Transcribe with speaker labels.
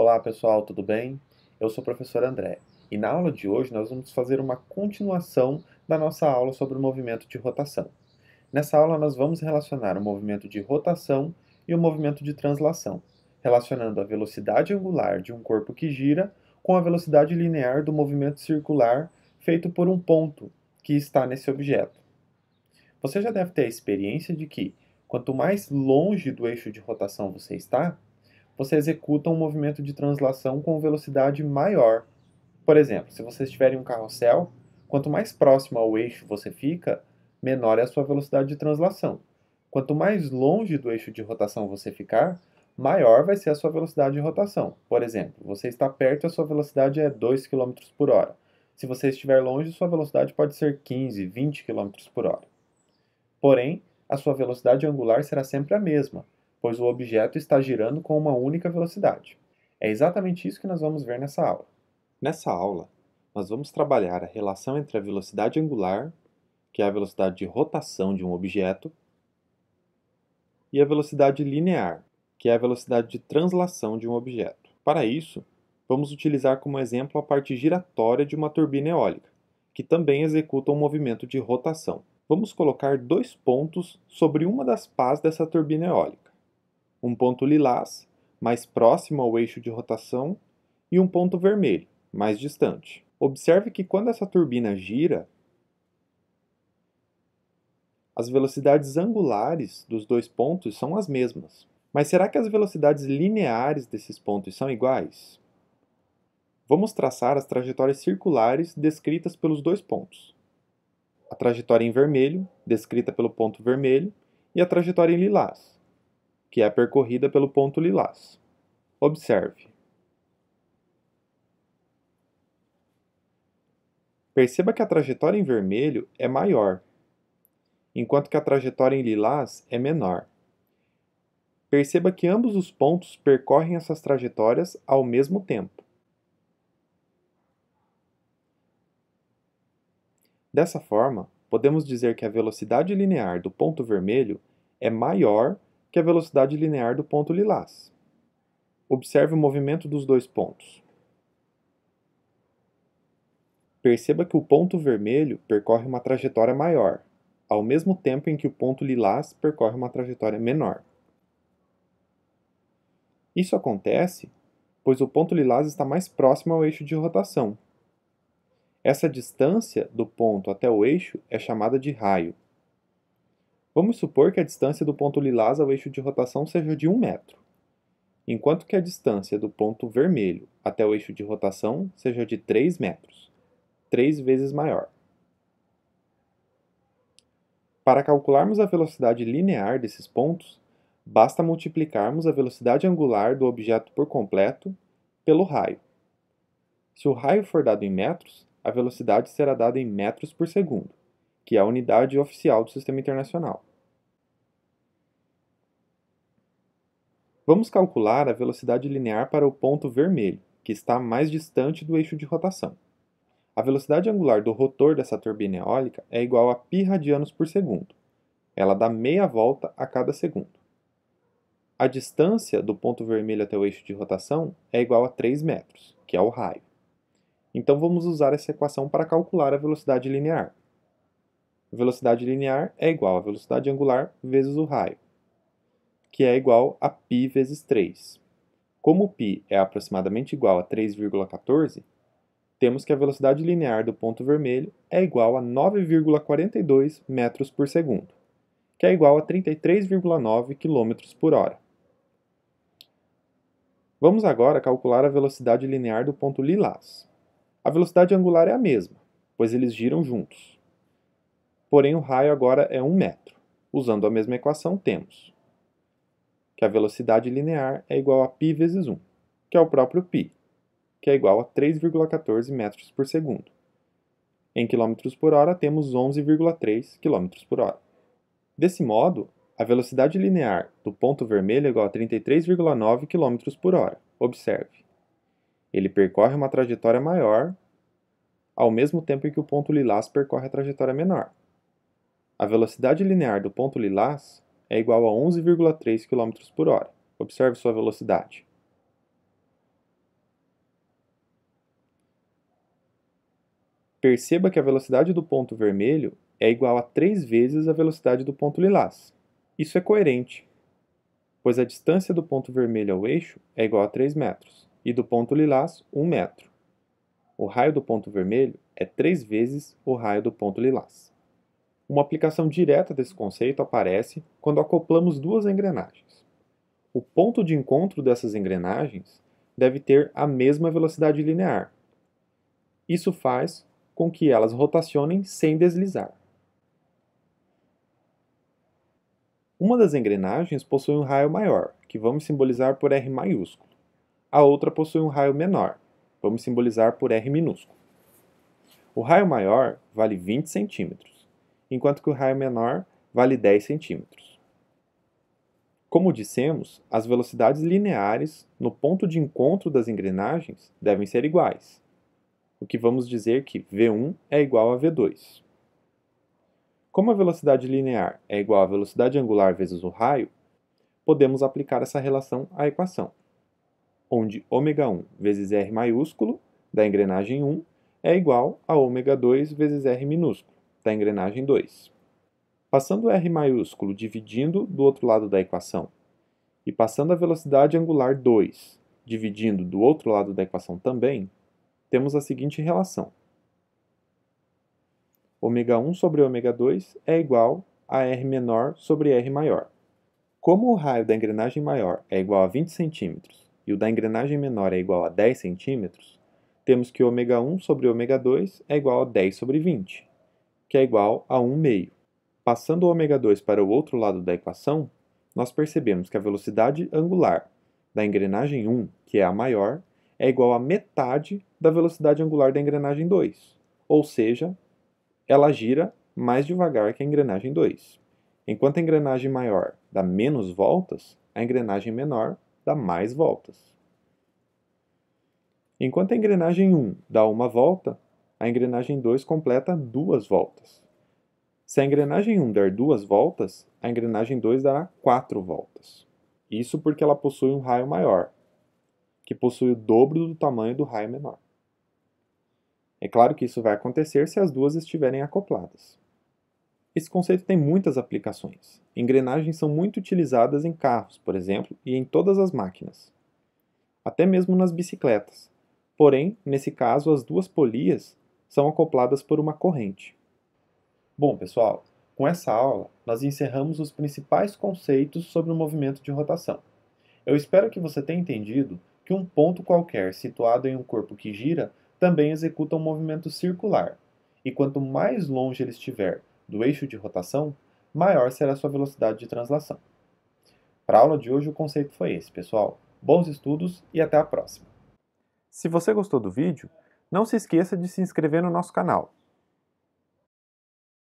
Speaker 1: Olá pessoal, tudo bem? Eu sou o professor André e na aula de hoje nós vamos fazer uma continuação da nossa aula sobre o movimento de rotação. Nessa aula nós vamos relacionar o movimento de rotação e o movimento de translação, relacionando a velocidade angular de um corpo que gira com a velocidade linear do movimento circular feito por um ponto que está nesse objeto. Você já deve ter a experiência de que, quanto mais longe do eixo de rotação você está, você executa um movimento de translação com velocidade maior. Por exemplo, se você estiver em um carrossel, quanto mais próximo ao eixo você fica, menor é a sua velocidade de translação. Quanto mais longe do eixo de rotação você ficar, maior vai ser a sua velocidade de rotação. Por exemplo, você está perto e a sua velocidade é 2 km por hora. Se você estiver longe, sua velocidade pode ser 15, 20 km por hora. Porém, a sua velocidade angular será sempre a mesma, pois o objeto está girando com uma única velocidade. É exatamente isso que nós vamos ver nessa aula.
Speaker 2: Nessa aula, nós vamos trabalhar a relação entre a velocidade angular, que é a velocidade de rotação de um objeto, e a velocidade linear, que é a velocidade de translação de um objeto. Para isso, vamos utilizar como exemplo a parte giratória de uma turbina eólica, que também executa um movimento de rotação. Vamos colocar dois pontos sobre uma das pás dessa turbina eólica. Um ponto lilás, mais próximo ao eixo de rotação, e um ponto vermelho, mais distante. Observe que quando essa turbina gira, as velocidades angulares dos dois pontos são as mesmas. Mas será que as velocidades lineares desses pontos são iguais? Vamos traçar as trajetórias circulares descritas pelos dois pontos. A trajetória em vermelho, descrita pelo ponto vermelho, e a trajetória em lilás, que é percorrida pelo ponto lilás. Observe. Perceba que a trajetória em vermelho é maior, enquanto que a trajetória em lilás é menor. Perceba que ambos os pontos percorrem essas trajetórias ao mesmo tempo. Dessa forma, podemos dizer que a velocidade linear do ponto vermelho é maior que a velocidade linear do ponto lilás. Observe o movimento dos dois pontos. Perceba que o ponto vermelho percorre uma trajetória maior, ao mesmo tempo em que o ponto lilás percorre uma trajetória menor. Isso acontece pois o ponto lilás está mais próximo ao eixo de rotação. Essa distância do ponto até o eixo é chamada de raio. Vamos supor que a distância do ponto lilás ao eixo de rotação seja de 1 metro, enquanto que a distância do ponto vermelho até o eixo de rotação seja de 3 metros, 3 vezes maior. Para calcularmos a velocidade linear desses pontos, basta multiplicarmos a velocidade angular do objeto por completo pelo raio. Se o raio for dado em metros, a velocidade será dada em metros por segundo, que é a unidade oficial do Sistema Internacional. Vamos calcular a velocidade linear para o ponto vermelho, que está mais distante do eixo de rotação. A velocidade angular do rotor dessa turbina eólica é igual a π radianos por segundo. Ela dá meia volta a cada segundo. A distância do ponto vermelho até o eixo de rotação é igual a 3 metros, que é o raio. Então vamos usar essa equação para calcular a velocidade linear. A velocidade linear é igual à velocidade angular vezes o raio, que é igual a π vezes 3. Como π é aproximadamente igual a 3,14, temos que a velocidade linear do ponto vermelho é igual a 9,42 metros por segundo, que é igual a 33,9 km por hora. Vamos agora calcular a velocidade linear do ponto lilás. A velocidade angular é a mesma, pois eles giram juntos. Porém, o raio agora é 1 metro. Usando a mesma equação, temos que a velocidade linear é igual a π vezes 1, que é o próprio π, que é igual a 3,14 metros por segundo. Em quilômetros por hora, temos 11,3 km por hora. Desse modo, a velocidade linear do ponto vermelho é igual a 33,9 km por hora. Observe. Ele percorre uma trajetória maior, ao mesmo tempo em que o ponto lilás percorre a trajetória menor. A velocidade linear do ponto lilás é igual a 11,3 km por hora. Observe sua velocidade. Perceba que a velocidade do ponto vermelho é igual a 3 vezes a velocidade do ponto lilás. Isso é coerente, pois a distância do ponto vermelho ao eixo é igual a 3 metros e do ponto lilás 1 metro. O raio do ponto vermelho é 3 vezes o raio do ponto lilás. Uma aplicação direta desse conceito aparece quando acoplamos duas engrenagens. O ponto de encontro dessas engrenagens deve ter a mesma velocidade linear. Isso faz com que elas rotacionem sem deslizar. Uma das engrenagens possui um raio maior, que vamos simbolizar por R maiúsculo. A outra possui um raio menor, vamos simbolizar por R minúsculo. O raio maior vale 20 centímetros, enquanto que o raio menor vale 10 centímetros. Como dissemos, as velocidades lineares no ponto de encontro das engrenagens devem ser iguais, o que vamos dizer que V1 é igual a V2. Como a velocidade linear é igual à velocidade angular vezes o raio, podemos aplicar essa relação à equação, onde ômega1 vezes R maiúsculo, da engrenagem 1, é igual a ômega2 vezes R minúsculo, da engrenagem 2. Passando R maiúsculo dividindo do outro lado da equação, e passando a velocidade angular 2 dividindo do outro lado da equação também, temos a seguinte relação. ômega1 sobre ômega2 é igual a R menor sobre R maior. Como o raio da engrenagem maior é igual a 20 cm e o da engrenagem menor é igual a 10 cm, temos que ômega1 sobre ômega2 é igual a 10 sobre 20, que é igual a 1 meio. Passando o ômega2 para o outro lado da equação, nós percebemos que a velocidade angular da engrenagem 1, que é a maior, é igual a metade da velocidade angular da engrenagem 2, ou seja, ela gira mais devagar que a engrenagem 2. Enquanto a engrenagem maior dá menos voltas, a engrenagem menor dá mais voltas. Enquanto a engrenagem 1 dá uma volta, a engrenagem 2 completa 2 voltas. Se a engrenagem 1 der 2 voltas, a engrenagem 2 dará 4 voltas. Isso porque ela possui um raio maior, que possui o dobro do tamanho do raio menor. É claro que isso vai acontecer se as duas estiverem acopladas. Esse conceito tem muitas aplicações. Engrenagens são muito utilizadas em carros, por exemplo, e em todas as máquinas. Até mesmo nas bicicletas. Porém, nesse caso, as duas polias são acopladas por uma corrente.
Speaker 1: Bom, pessoal, com essa aula, nós encerramos os principais conceitos sobre o movimento de rotação. Eu espero que você tenha entendido que um ponto qualquer situado em um corpo que gira também executa um movimento circular, e quanto mais longe ele estiver do eixo de rotação, maior será a sua velocidade de translação. Para a aula de hoje, o conceito foi esse, pessoal. Bons estudos e até a próxima!
Speaker 2: Se você gostou do vídeo, não se esqueça de se inscrever no nosso canal.